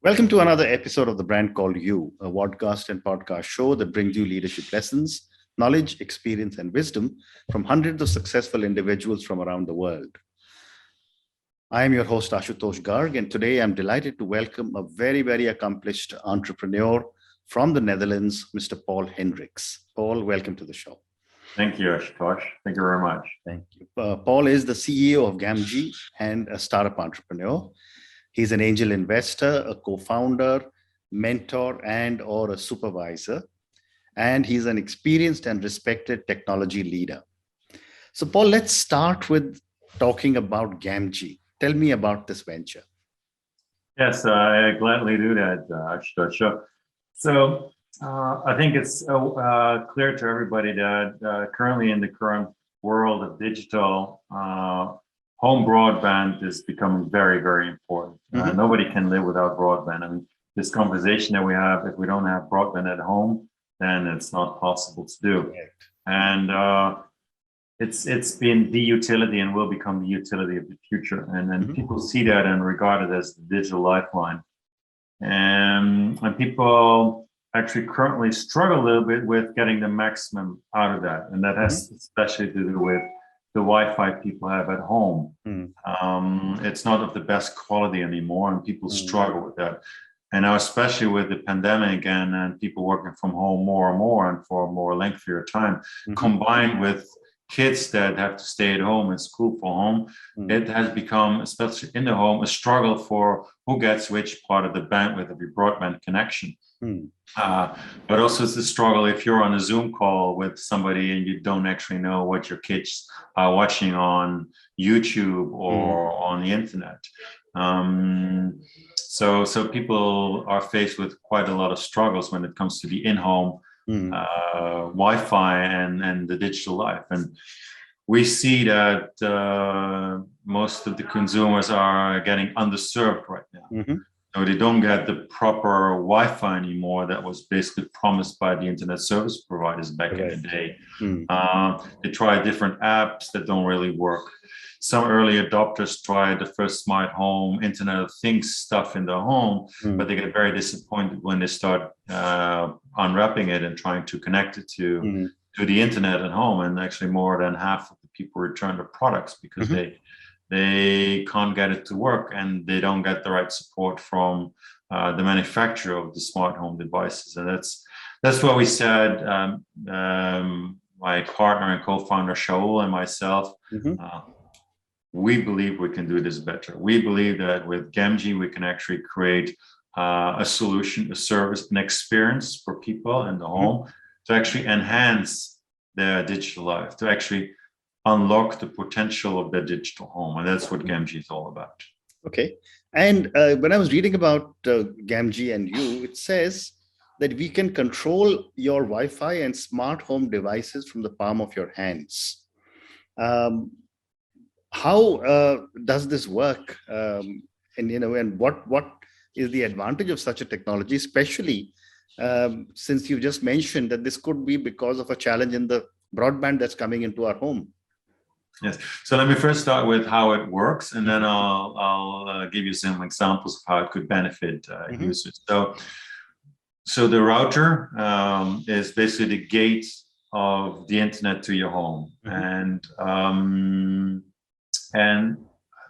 Welcome to another episode of The Brand Called You, a podcast and podcast show that brings you leadership lessons, knowledge, experience, and wisdom from hundreds of successful individuals from around the world. I am your host, Ashutosh Garg, and today I'm delighted to welcome a very accomplished entrepreneur from the Netherlands, Mr. Paul Hendriks. Paul, welcome to the show. Thank you, Ashutosh. Thank you very much. Thank you. Paul is the CEO of Gamgee and a startup entrepreneur. He's an angel investor, a co-founder, mentor, and/or a supervisor. And he's an experienced and respected technology leader. So, Paul, let's start with talking about Gamgee. Tell me about this venture. Yes, I gladly do that, Ashutosh. So I think it's clear to everybody that currently in the current world of digital, home broadband is becoming very important. Nobody can live without broadband. I mean, this conversation that we have, if we don't have broadband at home, then it's not possible to do. Correct. And it's been the utility and will become the utility of the future. And then people see that and regard it as the digital lifeline. And people actually currently struggle a little bit with getting the maximum out of that. And that has especially to do with the Wi-Fi people have at home. It's not of the best quality anymore, and people struggle with that. And now, especially with the pandemic and people working from home more and more and for a more lengthier time, combined with kids that have to stay at home and school from home, it has become, especially in the home, a struggle for who gets which part of the bandwidth of your broadband connection. But also it's a struggle if you're on a Zoom call with somebody and you don't actually know what your kids are watching on YouTube or on the internet. So people are faced with quite a lot of struggles when it comes to the in-home Wi-Fi and the digital life. And we see that most of the consumers are getting underserved right now. So they don't get the proper Wi-Fi anymore that was basically promised by the internet service providers back in the day. They try different apps that don't really work. Some early adopters try the first smart home, Internet of Things stuff in the home, but they get very disappointed when they start unwrapping it and trying to connect it to the internet at home. And actually more than half of the people return the products because they can't get it to work and they don't get the right support from the manufacturer of the smart home devices. And that's what we said, my partner and co-founder Shaul and myself, we believe we can do this better. We believe that with Gamgee, we can actually create a solution, a service, an experience for people in the home to actually enhance their digital life, to actually unlock the potential of their digital home. And that's what Gamgee is all about. Okay. And when I was reading about Gamgee and you, it says that we can control your Wi-Fi and smart home devices from the palm of your hands. How does this work? And what is the advantage of such a technology, especially since you just mentioned that this could be because of a challenge in the broadband that's coming into our home? Yes. So let me first start with how it works, and then I'll give you some examples of how it could benefit users. So the router is basically the gate of the internet to your home, and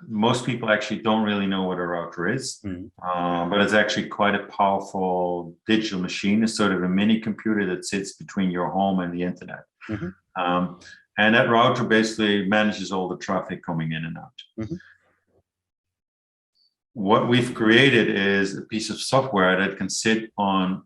most people actually don't really know what a router is, but it's actually quite a powerful digital machine. It's sort of a mini computer that sits between your home and the internet. And that router basically manages all the traffic coming in and out. What we've created is a piece of software that can sit on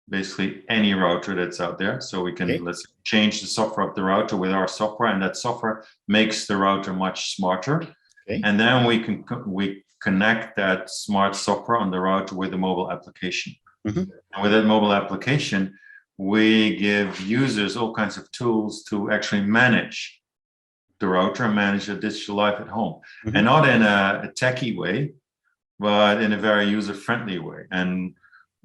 basically any router that's out there. So we can let's change the software of the router with our software, and that software makes the router much smarter. And then we connect that smart software on the router with a mobile application. And with that mobile application, we give users all kinds of tools to actually manage the router and manage their digital life at home. And not in a techie way, but in a very user-friendly way. And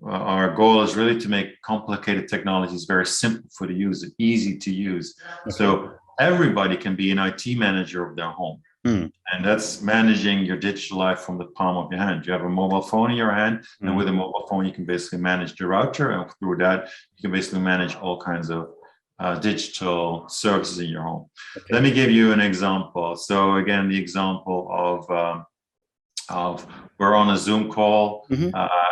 our goal is really to make complicated technologies very simple for the user, easy to use. So everybody can be an IT manager of their home. Mm. And that's managing your digital life from the palm of your hand. You have a mobile phone in your hand, and with a mobile phone, you can basically manage the router, and through that, you can basically manage all kinds of digital services in your home. Okay. Let me give you an example. So again, the example of we're on a Zoom call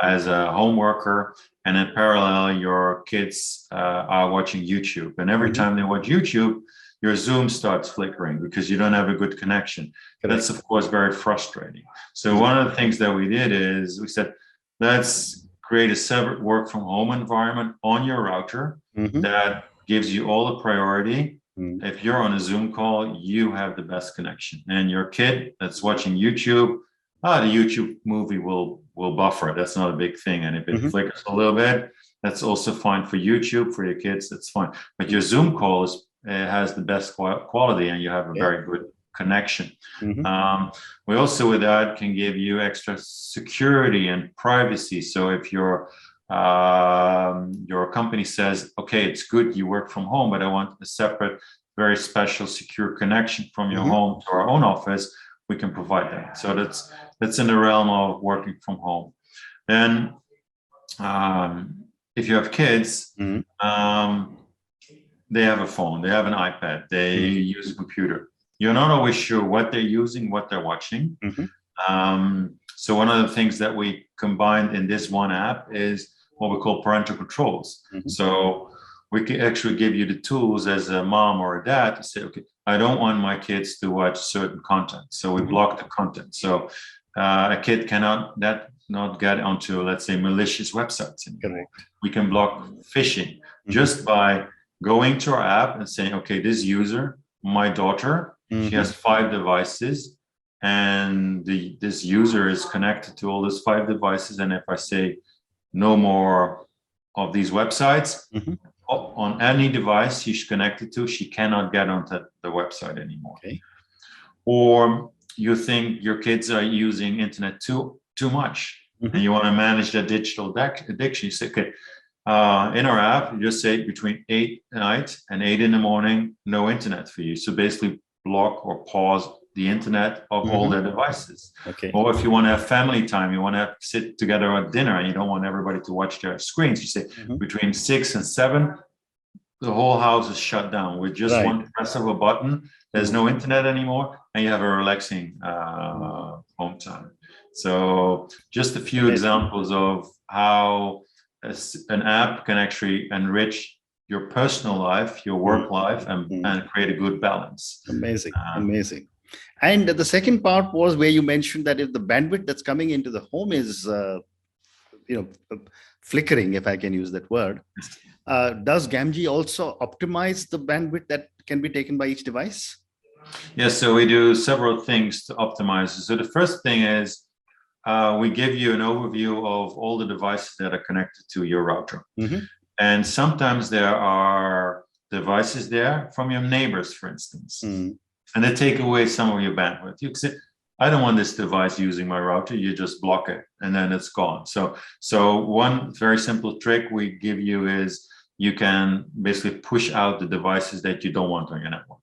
as a home worker, and in parallel, your kids are watching YouTube. And every time they watch YouTube, your Zoom starts flickering because you don't have a good connection. Correct. That's, of course, very frustrating. So one of the things that we did is we said, let's create a separate work from home environment on your router that gives you all the priority. If you're on a Zoom call, you have the best connection. And your kid that's watching YouTube, the YouTube movie will buffer. That's not a big thing. And if it flickers a little bit, that's also fine for YouTube, for your kids, that's fine. But your Zoom call has the best quality, and you have a very good connection. We also with that can give you extra security and privacy. So if your company says, okay, it's good you work from home, but I want a separate, very special, secure connection from your home to our own office, we can provide that. So that's in the realm of working from home. Then if you have kids, they have a phone, they have an iPad, they use a computer. You're not always sure what they're using, what they're watching. So one of the things that we combined in this one app is what we call parental controls. So we can actually give you the tools as a mom or a dad to say, okay, I don't want my kids to watch certain content. So we block the content. So a kid cannot not get onto, let's say, malicious websites anymore. We can block phishing just by going to our app and saying, okay, this user, my daughter, she has 5 devices, and this user is connected to all those 5 devices. And if I say no more of these websites on any device she's connected to, she cannot get onto the website anymore. Or you think your kids are using internet too much, and you want to manage their digital addiction. You say, okay, in our app, you just say between 8 at night and 8 in the morning, no internet for you. So basically block or pause the internet of all their devices. Or if you want to have family time, you want to sit together at dinner and you don't want everybody to watch their screens, you say between 6 and 7, the whole house is shut down with just one press of a button. There's no internet anymore, and you have a relaxing home time. So just a few examples of how an app can actually enrich your personal life, your work life, and create a good balance. Amazing. And the second part was where you mentioned that if the bandwidth that's coming into the home is, flickering, if I can use that word, does Gamgee also optimize the bandwidth that can be taken by each device? Yes, so we do several things to optimize. So the first thing is we give you an overview of all the devices that are connected to your router. And sometimes there are devices there from your neighbors, for instance, and they take away some of your bandwidth. You can say, I don't want this device using my router. You just block it, and then it's gone. So one very simple trick we give you is you can basically push out the devices that you don't want on your network,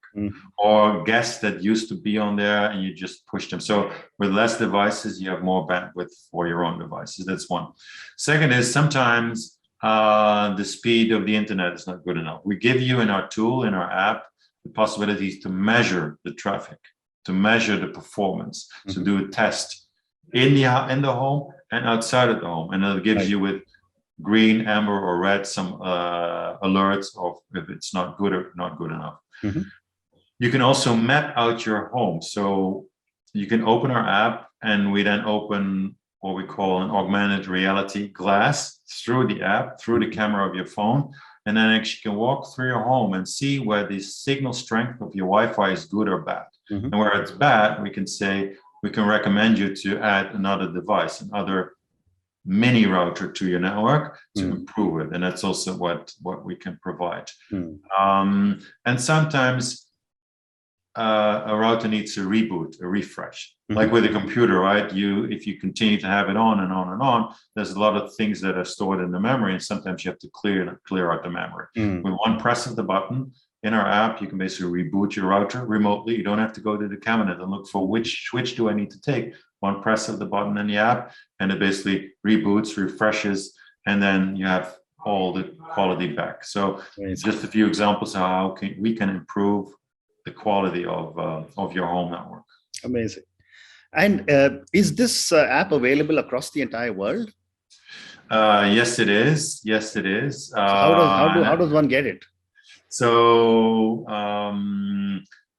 or guests that used to be on there, and you just push them. So with less devices, you have more bandwidth for your own devices. That's one. Second is sometimes the speed of the internet is not good enough. We give you in our tool, in our app, the possibilities to measure the traffic, to measure the performance, to do a test in the home and outside of the home. And it gives you with green, amber, or red some alerts of if it's not good or not good enough. You can also map out your home. So you can open our app, and we then open what we call an augmented reality glass through the app, through the camera of your phone. And then actually you can walk through your home and see where the signal strength of your Wi-Fi is good or bad. And where it's bad, we can say, we can recommend you to add another device, another mini router to your network to improve it. And that's also what we can provide. And sometimes a router needs a reboot, a refresh, like with a computer, right? If you continue to have it on and on and on, there's a lot of things that are stored in the memory, and sometimes you have to clear out the memory. With one press of the button, in our app, you can basically reboot your router remotely. You don't have to go to the cabinet and look for which switch do I need to take. One press of the button in the app, and it basically reboots, refreshes, and then you have all the quality back. So just a few examples of how we can improve the quality of your home network. Amazing. And is this app available across the entire world? Yes, it is. Yes, it is. So how does one get it? So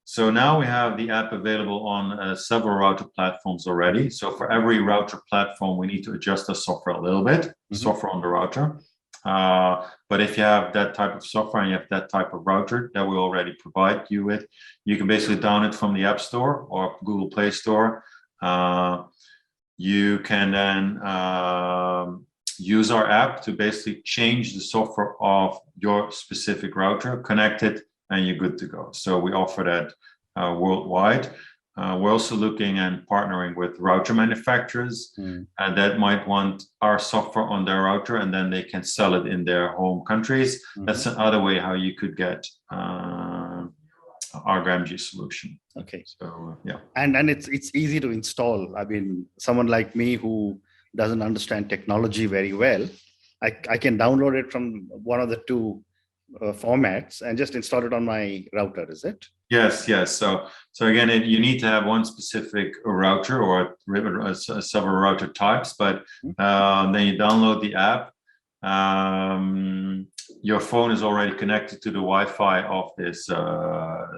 so now we have the app available on several router platforms already. So for every router platform, we need to adjust the software a little bit, software on the router. But if you have that type of software and you have that type of router that we already provide you with, you can basically download it from the App Store or Google Play Store. You can then use our app to basically change the software of your specific router, connect it, and you're good to go. So we offer that worldwide. We're also looking and partnering with router manufacturers that might want our software on their router, and then they can sell it in their home countries. That's another way how you could get our Gamgee solution. Okay. So yeah. And it's easy to install. I mean, someone like me who doesn't understand technology very well, I can download it from one of the two formats and just install it on my router, is it? Yes. So again, you need to have one specific router or several router types, but then you download the app. Your phone is already connected to the Wi-Fi of this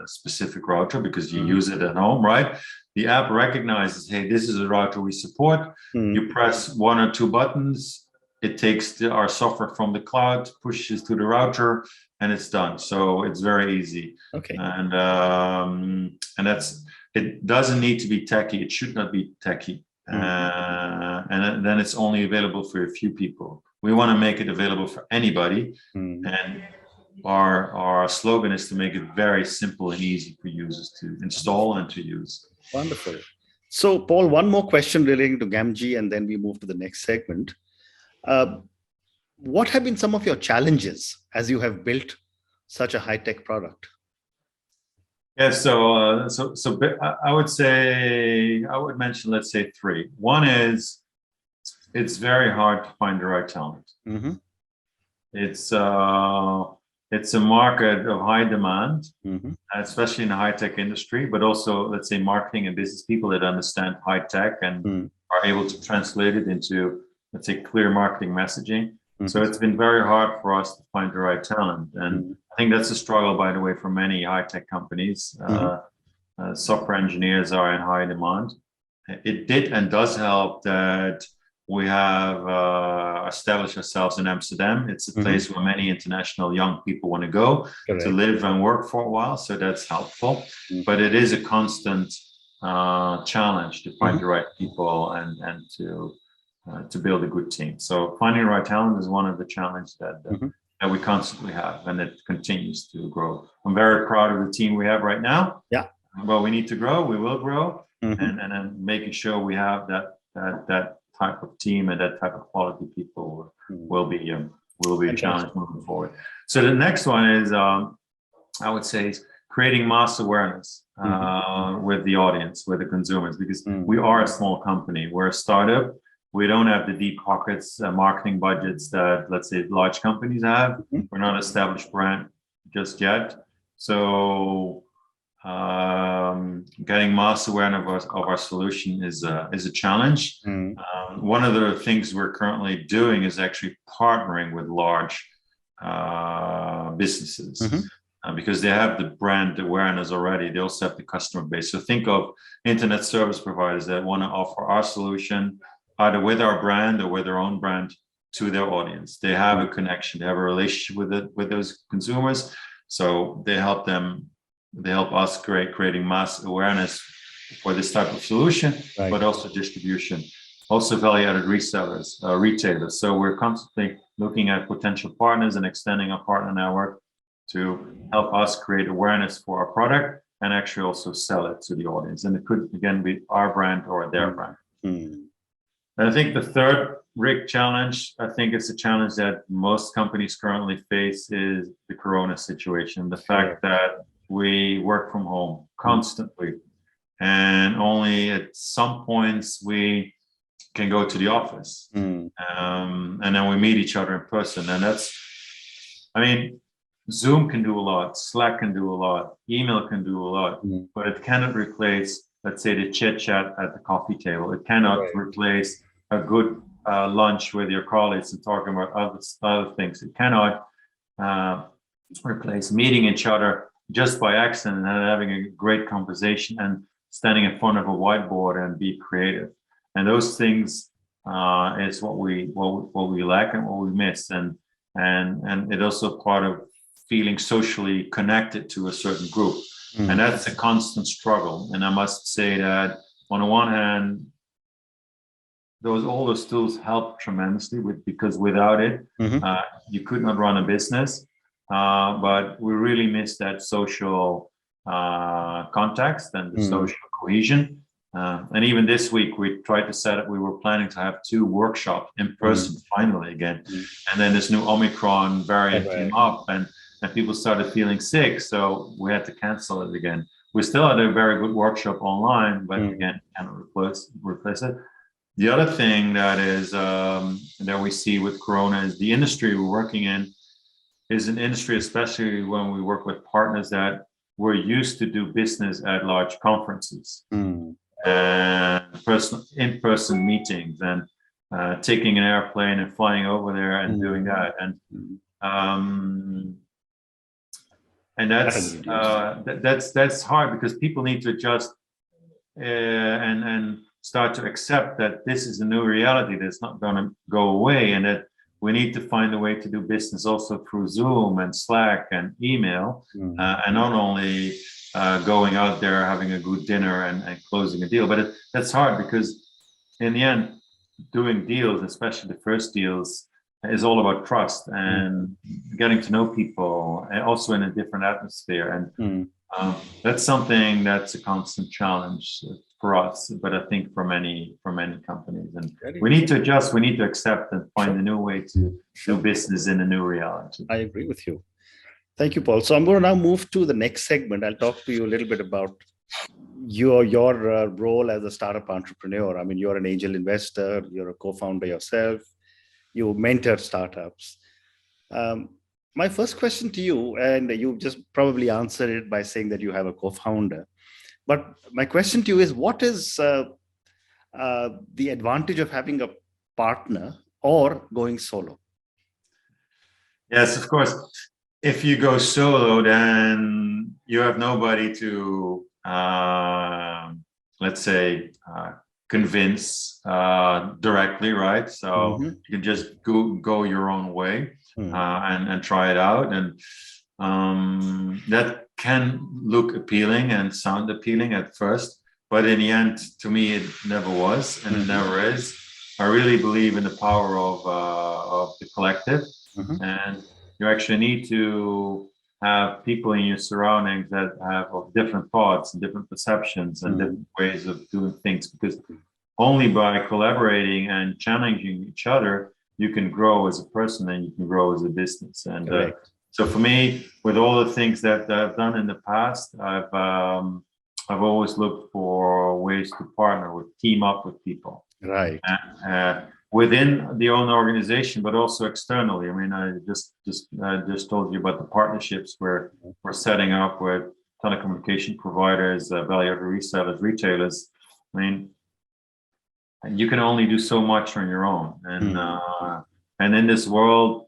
specific router because you use it at home, right? The app recognizes, hey, this is a router we support. You press one or two buttons, it takes our software from the cloud, pushes to the router, and it's done. So it's very easy. Okay. And it doesn't need to be techy. It should not be techy. And then it's only available for a few people. We want to make it available for anybody. And our slogan is to make it very simple and easy for users to install and to use. Wonderful. So, Paul, one more question relating to Gamgee, and then we move to the next segment. What have been some of your challenges as you have built such a high-tech product? Yeah, so I would mention, let's say three. One is it's very hard to find the right talent. It's a market of high demand, especially in the high-tech industry, but also, let's say, marketing and business people that understand high-tech and are able to translate it into, let's say, clear marketing messaging. So it's been very hard for us to find the right talent. And I think that's a struggle, by the way, for many high-tech companies. Software engineers are in high demand. It did and does help that we have established ourselves in Amsterdam. It's a place where many international young people want to go to live and work for a while. So that's helpful. But it is a constant challenge to find the right people and to build a good team. So finding the right talent is one of the challenges that we constantly have, and it continues to grow. I'm very proud of the team we have right now. Yeah. Well, we need to grow. We will grow, and then making sure we have that type of team and that type of quality people will be a challenge moving forward. So the next one is, I would say, is creating mass awareness with the audience, with the consumers, because we are a small company. We're a startup. We don't have the deep pockets, marketing budgets that, let's say, large companies have. We're not an established brand just yet. So getting mass awareness of our solution is a challenge. One of the things we're currently doing is actually partnering with large businesses. Because they have the brand awareness already. They also have the customer base. So think of internet service providers that want to offer our solution either with our brand or with their own brand to their audience. They have a connection, they have a relationship with those consumers. So they help us creating mass awareness for this type of solution, but also distribution, also value-added resellers, retailers. So we're constantly looking at potential partners and extending our partner network to help us create awareness for our product and actually also sell it to the audience. And it could, again, be our brand or their brand. And I think the third Rick, challenge, I think it's a challenge that most companies currently face is the Corona situation. The fact that we work from home constantly, and only at some points we can go to the office, and then we meet each other in person. And I mean, Zoom can do a lot, Slack can do a lot, email can do a lot, but it cannot replace, let's say, the chit chat at the coffee table. It cannot replace a good lunch with your colleagues and talking about other things. It cannot replace meeting each other just by accident and having a great conversation and standing in front of a whiteboard and be creative. And those things is what we lack and what we miss. And it also part of feeling socially connected to a certain group. And that's a constant struggle. And I must say that on the one hand, all those tools help tremendously because without it, you could not run a business. But we really miss that social context and the social cohesion. And even this week, we tried to set up, we were planning to have 2 workshops in person finally again. And then this new Omicron variant came up and people started feeling sick. So we had to cancel it again. We still had a very good workshop online, but again, cannot replace it. The other thing that is that we see with Corona is the industry we're working in is an industry, especially when we work with partners that we're used to do business at large conferences and in-person meetings and taking an airplane and flying over there and doing that. And that's hard because people need to adjust and start to accept that this is a new reality that's not going to go away, and that we need to find a way to do business also through Zoom and Slack and email, and not only going out there having a good dinner and closing a deal. But that's hard because in the end, doing deals, especially the first deals, is all about trust and getting to know people, and also in a different atmosphere. And that's something that's a constant challenge for us, but I think for many companies. And we need to adjust, we need to accept and find a new way to do business in a new reality. I agree with you. Thank you, Paul. So I'm going to now move to the next segment. I'll talk to you a little bit about your role as a startup entrepreneur. I mean, you're an angel investor, you're a co-founder yourself, you mentor startups. My first question to you, and you just probably answered it by saying that you have a co-founder, but my question to you is, what is the advantage of having a partner or going solo? Yes, of course. If you go solo, then you have nobody to, let's say, convince directly, right? So you can just go your own way and try it out, and that can look appealing and sound appealing at first, but in the end, to me, it never was, and it never is. I really believe in the power of the collective, and you actually need to have people in your surroundings that have of different thoughts and different perceptions and different ways of doing things, because only by collaborating and challenging each other, you can grow as a person and you can grow as a business. And so for me, with all the things that I've done in the past, I've always looked for ways to partner with, team up with people. Right. Within the own organization, but also externally. I mean, I just told you about the partnerships where we're setting up with telecommunication providers, value-added resellers, retailers. I mean, you can only do so much on your own, and in this world,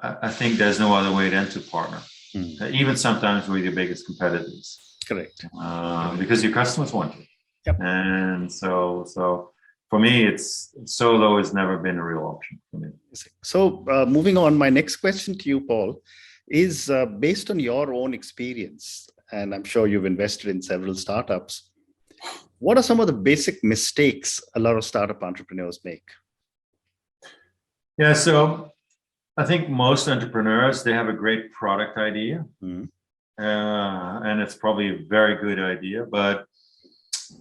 I think there's no other way than to partner, even sometimes with your biggest competitors. Correct. Because your customers want you. Yep. And so for me, it's solo has never been a real option for me. So moving on, my next question to you, Paul, is based on your own experience, and I'm sure you've invested in several startups. What are some of the basic mistakes a lot of startup entrepreneurs make? Yeah, so I think most entrepreneurs, they have a great product idea, and it's probably a very good idea, but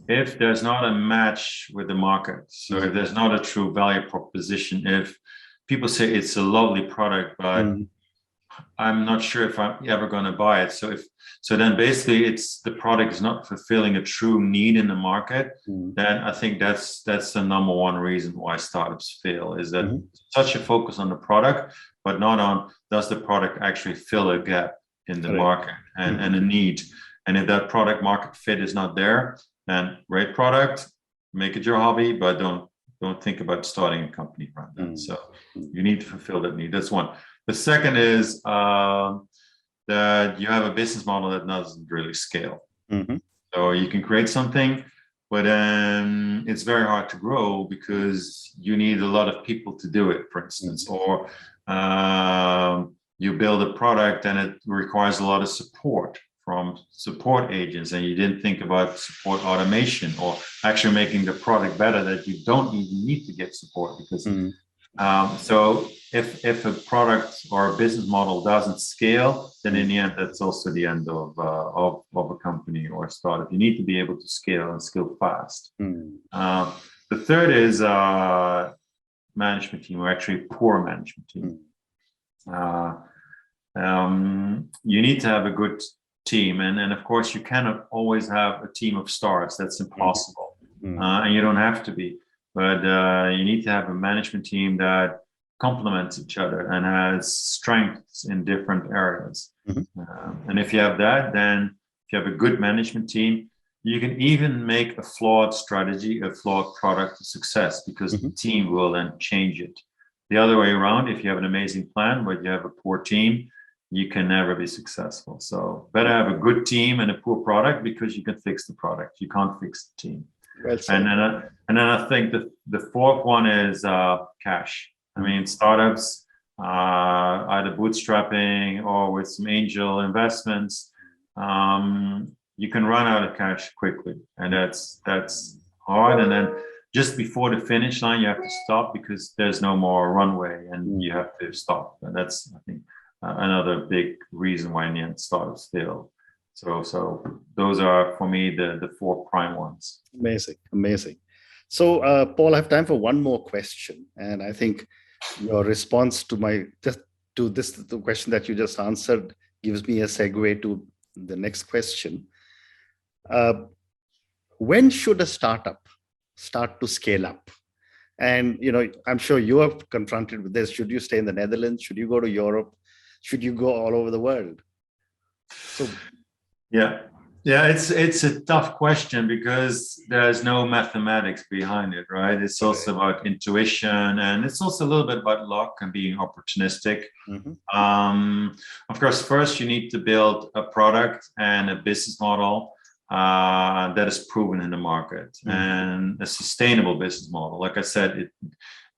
if there's not a match with the market, so if there's not a true value proposition, if people say it's a lovely product, but I'm not sure if I'm ever going to buy it. So then basically it's the product is not fulfilling a true need in the market. Then I think that's the number one reason why startups fail, is that such a focus on the product, but not on does the product actually fill a gap in the market and a need. And if that product market fit is not there, then great product, make it your hobby, but don't think about starting a company around that. So you need to fulfill that need. That's one. The second is that you have a business model that doesn't really scale. So you can create something, but then it's very hard to grow because you need a lot of people to do it, for instance, or you build a product and it requires a lot of support from support agents, and you didn't think about support automation or actually making the product better, that you don't even need to get support because so if a product or a business model doesn't scale, then in the end that's also the end of a company or a startup. You need to be able to scale and scale fast. The third is management team, or actually poor management team. You need to have a good team, and of course you cannot always have a team of stars. That's impossible, and you don't have to be, but you need to have a management team that complements each other and has strengths in different areas. And if you have that, then if you have a good management team, you can even make a flawed strategy, a flawed product a success, because the team will then change it. The other way around, if you have an amazing plan but you have a poor team, you can never be successful. So better have a good team and a poor product, because you can fix the product. You can't fix the team. Well, and then I think the fourth one is cash. I mean, startups, either bootstrapping or with some angel investments, you can run out of cash quickly, and that's hard. And then just before the finish line, you have to stop because there's no more runway, and you have to stop. And that's, I think, another big reason why in the end startups fail. So those are, for me, the four prime ones. Amazing. So Paul, I have time for one more question, and I think your response to the question that you just answered gives me a segue to the next question. When should a startup start to scale up? And I'm sure you are confronted with this. Should you stay in the Netherlands? Should you go to Europe? Should you go all over the world? So yeah, it's a tough question because there's no mathematics behind it, right? It's also about intuition, and it's also a little bit about luck and being opportunistic. Of course, first you need to build a product and a business model that is proven in the market, and a sustainable business model. Like I said,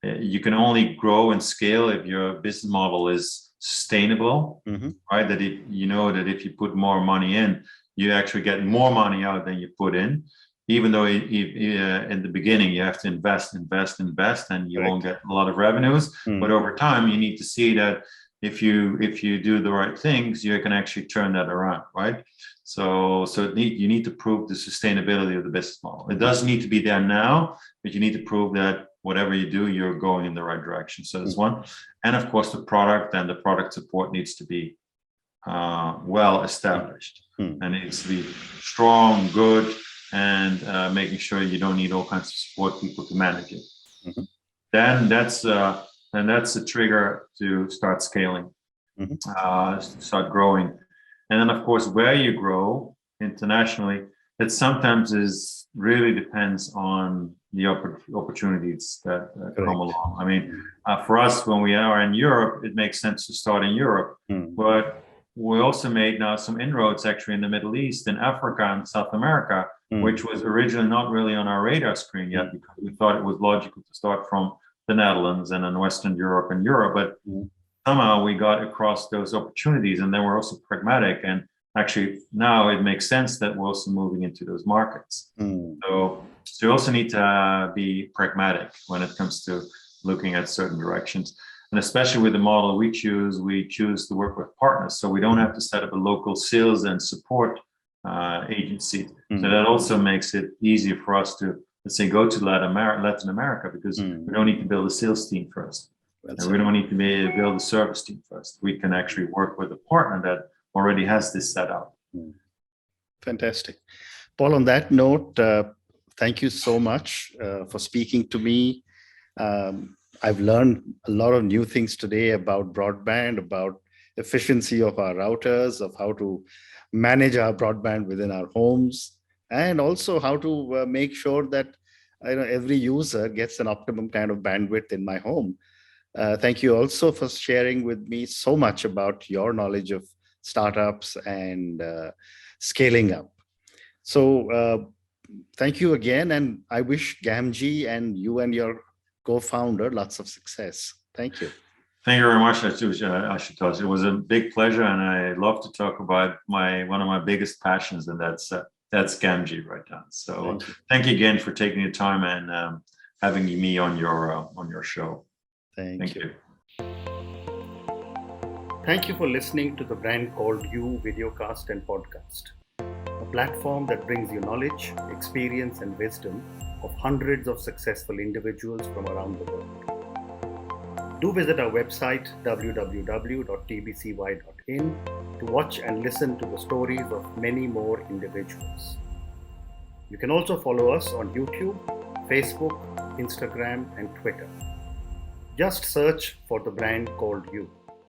you can only grow and scale if your business model is sustainable, right? That if you put more money in, you actually get more money out than you put in, even though in the beginning you have to invest, and you won't get a lot of revenues. But over time, you need to see that if you do the right things, you can actually turn that around, right? So you need to prove the sustainability of the business model. It doesn't need to be there now, but you need to prove that whatever you do, you're going in the right direction. So that's one. And of course, the product and the product support needs to be well established, and it needs to be strong, good, and making sure you don't need all kinds of support people to manage it. Then that's a trigger to start scaling, start growing. And then of course, where you grow internationally, it sometimes really depends on the opportunities that come along. I mean, for us, when we are in Europe, it makes sense to start in Europe, but we also made now some inroads actually in the Middle East, in Africa and South America, which was originally not really on our radar screen yet, because we thought it was logical to start from the Netherlands and then Western Europe and Europe. But somehow we got across those opportunities, and then we're also pragmatic. And actually now it makes sense that we're also moving into those markets. So you also need to be pragmatic when it comes to looking at certain directions. And especially with the model we choose to work with partners. So we don't have to set up a local sales and support agency. So that also makes it easier for us to, let's say, go to Latin America, because we don't need to build a sales team first. And we don't need to build a service team first. We can actually work with a partner that already has this set up. Fantastic. Paul, on that note, thank you so much for speaking to me. I've learned a lot of new things today about broadband, about efficiency of our routers, of how to manage our broadband within our homes, and also how to make sure that every user gets an optimum kind of bandwidth in my home. Thank you also for sharing with me so much about your knowledge of startups and scaling up. So thank you again, and I wish Gamgee and you and your co-founder lots of success. Thank you. Thank you very much, Ashutosh. It was a big pleasure, and I love to talk about one of my biggest passions, and that's Gamgee right now. So thank you again for taking the time and having me on your show. Thank you. Thank you for listening to the Brand Called You videocast and podcast, a platform that brings you knowledge, experience, and wisdom of hundreds of successful individuals from around the world. Do visit our website www.tbcy.in to watch and listen to the stories of many more individuals. You can also follow us on YouTube, Facebook, Instagram, and Twitter. Just search for the Brand Called You.